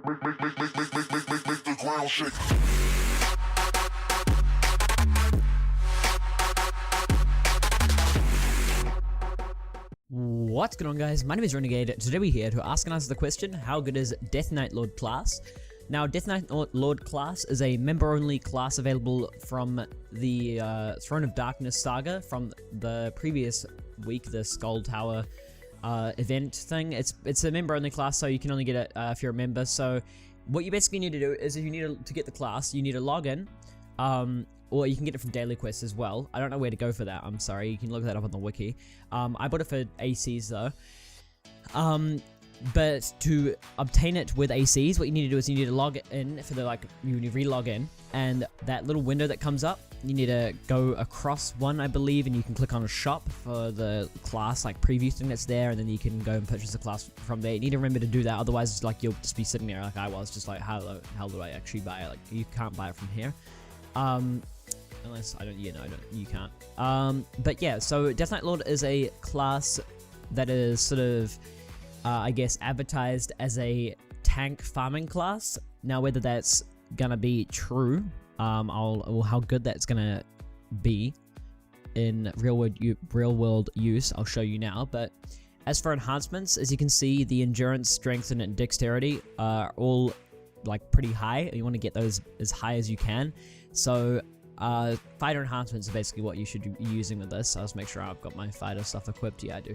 Make the ground shake. What's going on, guys? My name is Renegade. Today we're here to ask and answer the question, how good is Deathknight Lord class? Now, Deathknight Lord class is a member-only class available from the Throne of Darkness saga from the previous week, the Skull Tower event thing. It's a member-only class, so you can only get it if you're a member. So what you basically need to do is, if you need to get the class, you need to log in, or you can get it from daily quests as well. I don't know where to go for that, I'm sorry. You can look that up on the wiki. I bought it for ACs though. But to obtain it with ACs, what you need to do is you need to log in for the, you need to re-log in, and that little window that comes up, you need to go across one, I believe, and you can click on a shop for the class, preview thing that's there, and then you can go and purchase the class from there. You need to remember to do that, otherwise, you'll just be sitting there like I was, just how do I actually buy it? You can't buy it from here. Unless, you can't. But yeah, so Deathknight Lord is a class that is sort of, I guess, advertised as a tank farming class. Now, whether that's gonna be true, or how good that's gonna be in real world use, I'll show you now. But as for enhancements, as you can see, the endurance, strength, and dexterity are all pretty high. You want to get those as high as you can. So fighter enhancements are basically what you should be using with this. I'll just make sure I've got my fighter stuff equipped. Yeah, I do.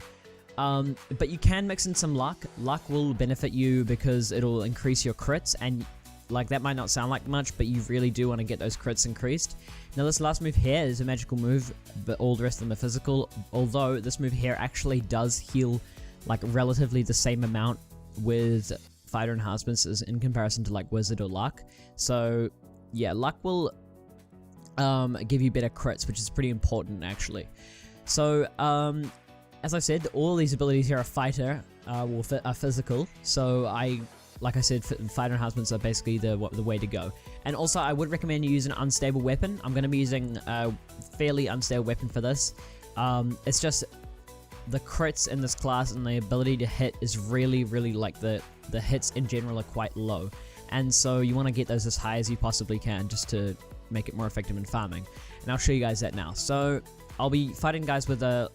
But you can mix in some luck. Luck will benefit you because it'll increase your crits, and that might not sound like much, but you really do want to get those crits increased. Now, this last move here is a magical move, but all the rest of them are physical, although this move here actually does heal relatively the same amount with fighter enhancements as in comparison to wizard or luck. So yeah, luck will give you better crits, which is pretty important actually. So as I said, all these abilities here are fighter, are physical. So like I said, fighter enhancements are basically the way to go. And also, I would recommend you use an unstable weapon. I'm going to be using a fairly unstable weapon for this. It's just the crits in this class and the ability to hit is really, the hits in general are quite low. And so you want to get those as high as you possibly can just to make it more effective in farming. And I'll show you guys that now. So I'll be fighting guys with a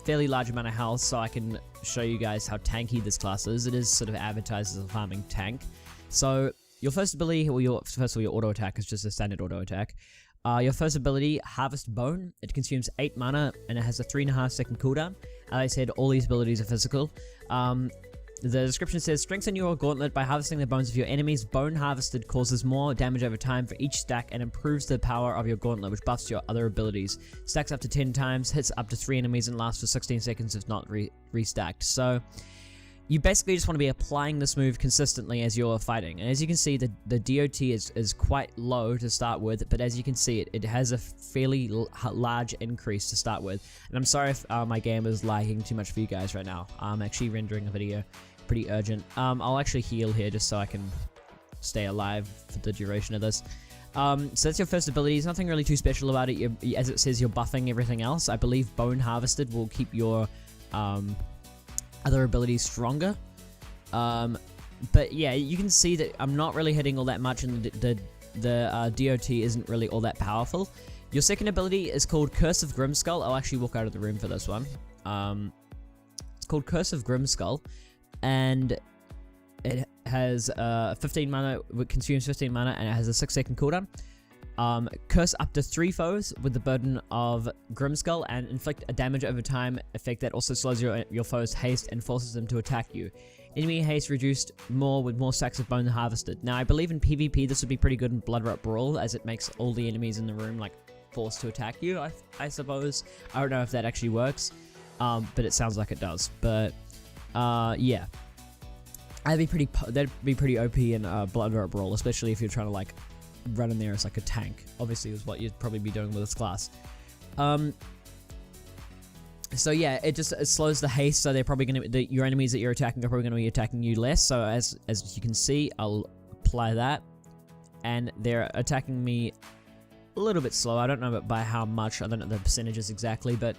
fairly large amount of health, so I can show you guys how tanky this class is. It is sort of advertised as a farming tank. So your first ability, or your auto attack is just a standard auto attack. Your first ability, Harvest Bone, it consumes 8 mana and it has a 3.5 second cooldown. As I said, all these abilities are physical. The description says, strengthen your gauntlet by harvesting the bones of your enemies. Bone harvested causes more damage over time for each stack and improves the power of your gauntlet, which buffs your other abilities. Stacks up to 10 times, hits up to 3 enemies, and lasts for 16 seconds if not restacked. So you basically just want to be applying this move consistently as you're fighting. And as you can see, the DOT is quite low to start with, but as you can see, it has a fairly large increase to start with. And I'm sorry if my game is lagging too much for you guys right now. I'm actually rendering a video. Pretty urgent. I'll actually heal here just so I can stay alive for the duration of this. So that's your first ability. There's nothing really too special about it. As it says, you're buffing everything else. I believe Bone Harvested will keep your other abilities stronger. But yeah, you can see that I'm not really hitting all that much, and the DOT isn't really all that powerful. Your second ability is called Curse of Grimskull. I'll actually walk out of the room for this one. It's called Curse of Grimskull, and it has 15 mana, it consumes 15 mana, and it has a 6 second cooldown. Curse up to 3 foes with the burden of Grimskull and inflict a damage over time effect that also slows your foes' haste and forces them to attack you. Enemy haste reduced more with more stacks of bone harvested. Now, I believe in PvP this would be pretty good in Bloodrot Brawl, as it makes all the enemies in the room forced to attack you, I suppose. I don't know if that actually works, but it sounds like it does. But yeah, that'd be pretty OP in Bloodrot Brawl, especially if you're trying to run in there as a tank. Obviously, is what you'd probably be doing with this class. So yeah, it slows the haste. So they're probably gonna your enemies that you're attacking are probably gonna be attacking you less. So as you can see, I'll apply that, and they're attacking me a little bit slow. I don't know by how much. I don't know the percentages exactly, but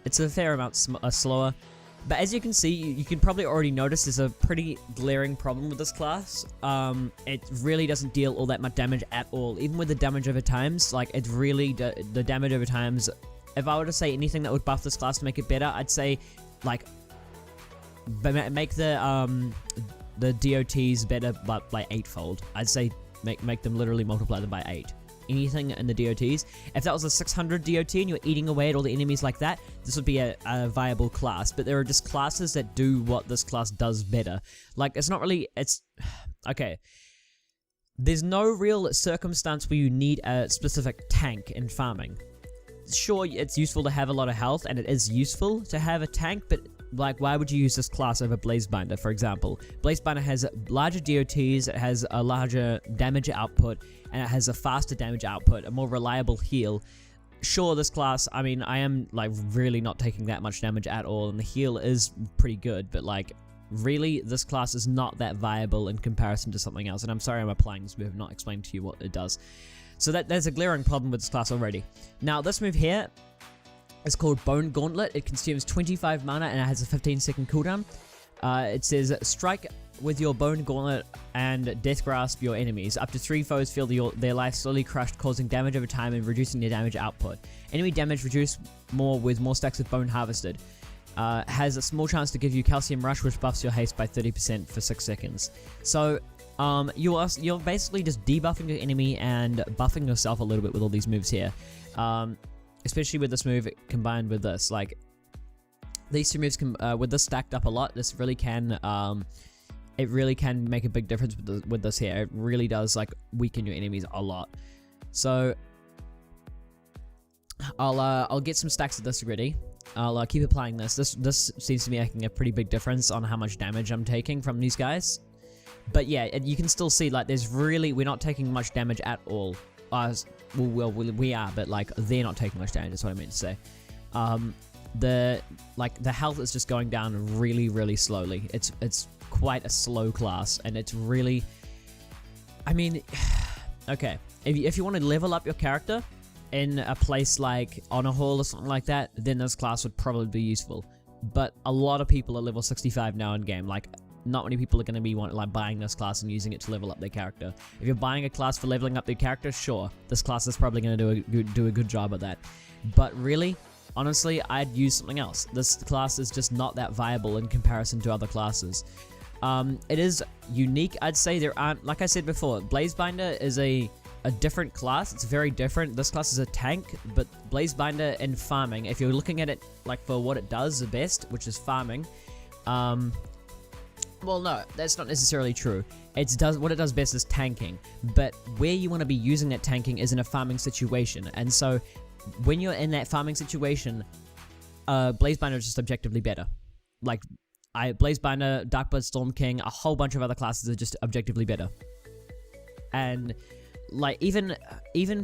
it's a fair amount slower. But as you can see, you can probably already notice there's a pretty glaring problem with this class. It really doesn't deal all that much damage at all. Even with the damage over times, like it really, the damage over times, if I were to say anything that would buff this class to make it better, I'd say like make the DOTs better but by 8-fold. I'd say make them literally multiply them by 8. Anything in the DOTs. If that was a 600 DOT and you're eating away at all the enemies like that, this would be a viable class. But there are just classes that do what this class does better. Like, it's not really, okay. There's no real circumstance where you need a specific tank in farming. Sure, it's useful to have a lot of health, and it is useful to have a tank, but like, why would you use this class over Blazebinder, for example? Blazebinder has larger DOTs, it has a larger damage output, and it has a faster damage output, a more reliable heal. Sure, this class, I mean, I am like really not taking that much damage at all, and the heal is pretty good, but like, really, this class is not that viable in comparison to something else, and I'm sorry I'm applying this move, not explaining to you what it does. So there's a glaring problem with this class already. Now, this move here, it's called Bone Gauntlet. It consumes 25 mana and it has a 15-second cooldown. It says, strike with your Bone Gauntlet and Death Grasp your enemies. Up to 3 foes feel their life slowly crushed, causing damage over time and reducing their damage output. Enemy damage reduced more with more stacks of Bone harvested. Has a small chance to give you Calcium Rush, which buffs your haste by 30% for 6 seconds. So, you're basically just debuffing your enemy and buffing yourself a little bit with all these moves here. Especially with this move combined with this, like these two moves with this stacked up a lot, this really can it really can make a big difference with this here. It really does like weaken your enemies a lot. So I'll get some stacks of this ready. I'll keep applying this. This seems to be making a pretty big difference on how much damage I'm taking from these guys. But yeah, you can still see like we're not taking much damage at all. Well, we are, but like they're not taking much damage. That's what I meant to say. The health is just going down really, really slowly. It's quite a slow class, and it's really, I mean, okay. If you want to level up your character in a place like Honor Hall or something like that, then this class would probably be useful. But a lot of people are level 65 now in game. Like, not many people are going to be buying this class and using it to level up their character. If you're buying a class for leveling up their character, sure, this class is probably going to do a good job of that. But really, honestly, I'd use something else. This class is just not that viable in comparison to other classes. It is unique, I'd say. There aren't, like I said before, Blazebinder is a different class. It's very different. This class is a tank, but Blazebinder in farming, if you're looking at it like for what it does the best, which is farming, well, no, that's not necessarily true. What it does best is tanking, but where you want to be using that tanking is in a farming situation, and so when you're in that farming situation, Blazebinder is just objectively better. Like, Blazebinder, Darkblood, Storm King, a whole bunch of other classes are just objectively better. And like even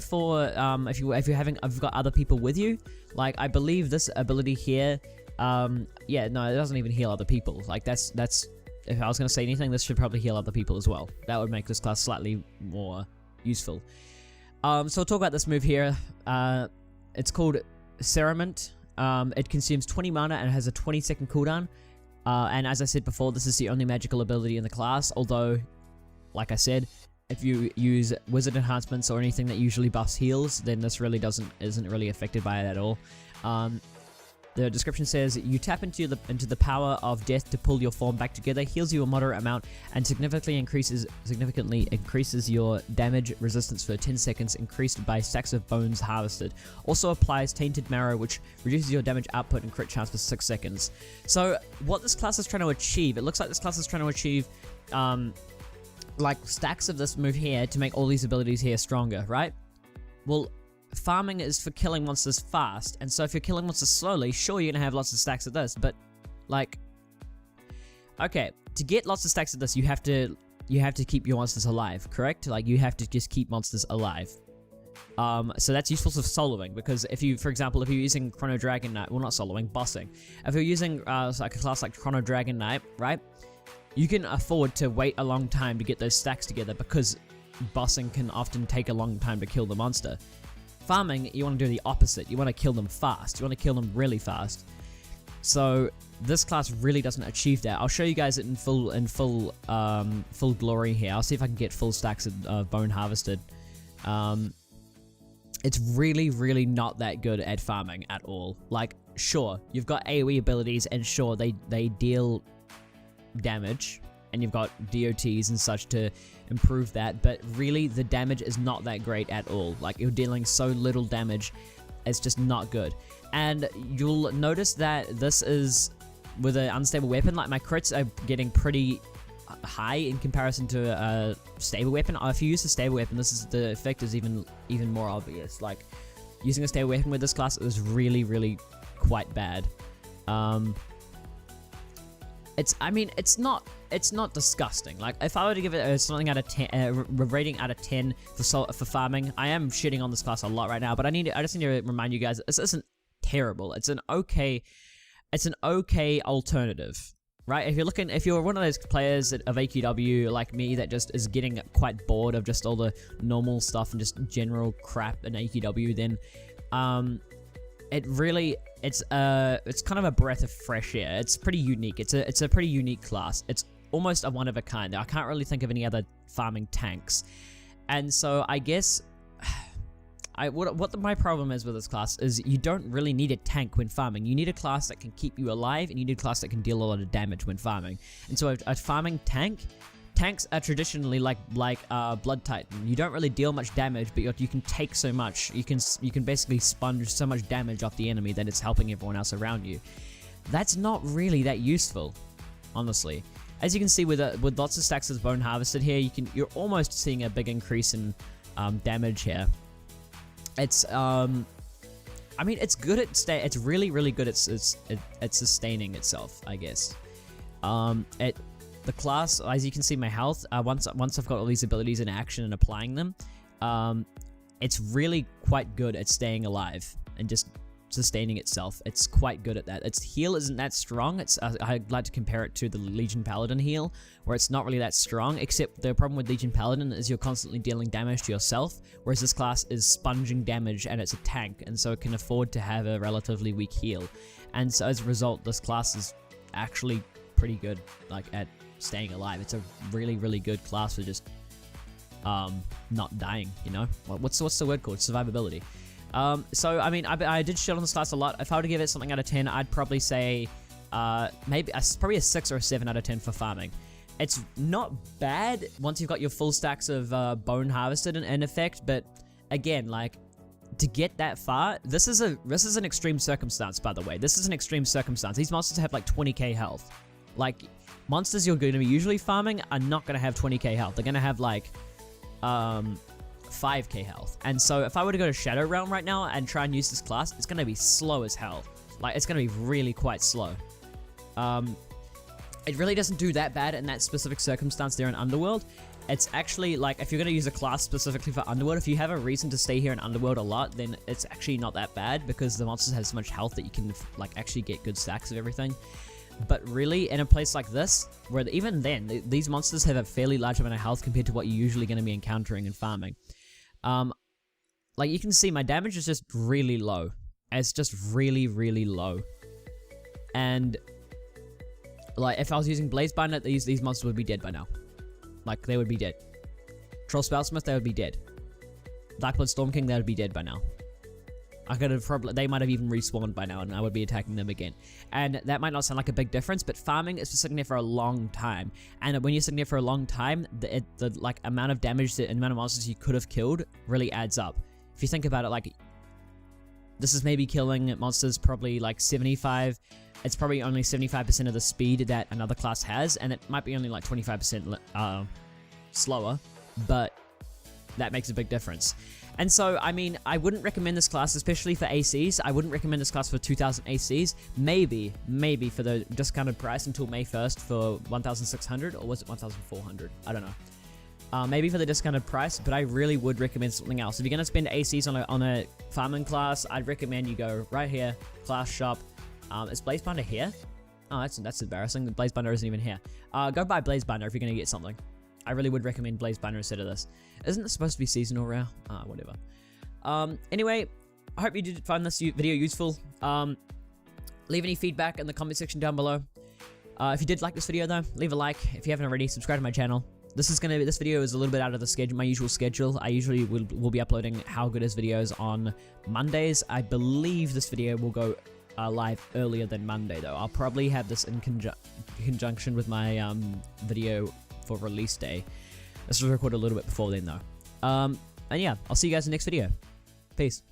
for if you've got other people with you, like I believe this ability here, yeah, no, it doesn't even heal other people. Like that's if I was gonna say anything, this should probably heal other people as well. That would make this class slightly more useful. So I'll talk about this move here. It's called Cerement. It consumes 20 mana and has a 20-second cooldown. And as I said before, this is the only magical ability in the class, although, like I said, if you use wizard enhancements or anything that usually buffs heals, then this really isn't really affected by it at all. The description says, you tap into the power of death to pull your form back together, heals you a moderate amount, and significantly increases your damage resistance for 10 seconds, increased by stacks of bones harvested. Also applies Tainted Marrow, which reduces your damage output and crit chance for 6 seconds. So what this class is trying to achieve, it looks like this class is trying to achieve like stacks of this move here to make all these abilities here stronger, right? Well, farming is for killing monsters fast, and so if you're killing monsters slowly, sure, you're gonna have lots of stacks of this, but like, okay, to get lots of stacks of this, you have to keep your monsters alive, correct? Like, you have to just keep monsters alive. So that's useful for soloing, because if you, for example, if you're using Chrono Dragon Knight, well, not soloing, bossing. If you're using like a class like Chrono Dragon Knight, right? You can afford to wait a long time to get those stacks together, because bossing can often take a long time to kill the monster. Farming, you want to do the opposite. You want to kill them fast. You want to kill them really fast. So this class really doesn't achieve that. I'll show you guys it in full glory here. I'll see if I can get full stacks of Bone Harvested. It's really not that good at farming at all. Like, sure, you've got AoE abilities, and sure, they deal damage, and you've got DOTs and such to improve that, but really the damage is not that great at all. Like, you're dealing so little damage, it's just not good. And you'll notice that this is with an unstable weapon. Like, my crits are getting pretty high in comparison to a stable weapon. If you use a stable weapon, the effect is even more obvious. Like, using a stable weapon with this class is really quite bad. It's not disgusting. Like, if I were to give it something out of 10, a rating out of 10 for farming, I am shitting on this class a lot right now, but I just need to remind you guys, this isn't terrible. It's an okay alternative, right? If you're one of those players of AQW like me that just is getting quite bored of just all the normal stuff and just general crap in AQW, then it's kind of a breath of fresh air. It's pretty unique. It's a pretty unique class. It's almost a one of a kind. I can't really think of any other farming tanks, and so I guess my problem is with this class is you don't really need a tank when farming. You need a class that can keep you alive, and you need a class that can deal a lot of damage when farming. And so a farming tanks are traditionally like Blood Titan. You don't really deal much damage, but you can take so much. You can basically sponge so much damage off the enemy that it's helping everyone else around you. That's not really that useful, honestly. As you can see with lots of stacks of Bone Harvested here, you're almost seeing a big increase in damage here. It's it's good at it's really good at sustaining itself, I guess. The class, as you can see, my health, once I've got all these abilities in action and applying them, it's really quite good at staying alive and just sustaining itself. It's quite good at that. Its heal isn't that strong. I'd like to compare it to the Legion Paladin heal, where it's not really that strong, except the problem with Legion Paladin is you're constantly dealing damage to yourself, whereas this class is sponging damage and it's a tank, and so it can afford to have a relatively weak heal. And so as a result, this class is actually pretty good, like, at staying alive. It's a really good class for just not dying, you know? What's the word called? Survivability. So I mean, I did shit on this class a lot. If I were to give it something out of 10, I'd probably say probably a 6 or a 7 out of 10 for farming. It's not bad once you've got your full stacks of Bone Harvested in effect, but again, like, to get that far, this is an extreme circumstance, by the way. This is an extreme circumstance. These monsters have like 20k health. Like, monsters you're going to be usually farming are not going to have 20k health. They're going to have like 5k health. And so if I were to go to Shadow Realm right now and try and use this class, it's going to be slow as hell. Like, it's going to be really quite slow. It really doesn't do that bad in that specific circumstance there in Underworld. It's actually, like, if you're going to use a class specifically for Underworld, if you have a reason to stay here in Underworld a lot, then it's actually not that bad, because the monsters have so much health that you can, like, actually get good stacks of everything. But really, in a place like this, where even then, these monsters have a fairly large amount of health compared to what you're usually going to be encountering in farming. Like, you can see my damage is just really low. It's just really low. And, like, if I was using Blazebinder, these monsters would be dead by now. Like, they would be dead. Troll Spellsmith, they would be dead. Darkblood Storm King, they would be dead by now. They might have even respawned by now, and I would be attacking them again. And that might not sound like a big difference, but farming is sitting there for a long time. And when you're sitting there for a long time, the like amount of damage and amount of monsters you could have killed really adds up. If you think about it, like, this is maybe killing monsters probably like 75. It's probably only 75% of the speed that another class has, and it might be only like 25% slower, but that makes a big difference. And so, I mean, I wouldn't recommend this class, especially for ACs. I wouldn't recommend this class for 2,000 ACs. Maybe for the discounted price until May 1st for 1,600, or was it 1,400? I don't know. Maybe for the discounted price, but I really would recommend something else. If you're going to spend ACs on a farming class, I'd recommend you go right here, class shop. Is Blazebinder here? Oh, that's embarrassing. The Blazebinder isn't even here. Go buy Blazebinder if you're going to get something. I really would recommend Blazebinder instead of this. Isn't this supposed to be seasonal rare? Whatever. Anyway, I hope you did find this video useful. Leave any feedback in the comment section down below. If you did like this video though, leave a like. If you haven't already, subscribe to my channel. This video is a little bit out of the schedule, my usual schedule. I usually will be uploading How Good Is videos on Mondays. I believe this video will go live earlier than Monday though. I'll probably have this in conjunction with my video for release day. This was recorded a little bit before then though. And yeah, I'll see you guys in the next video. Peace.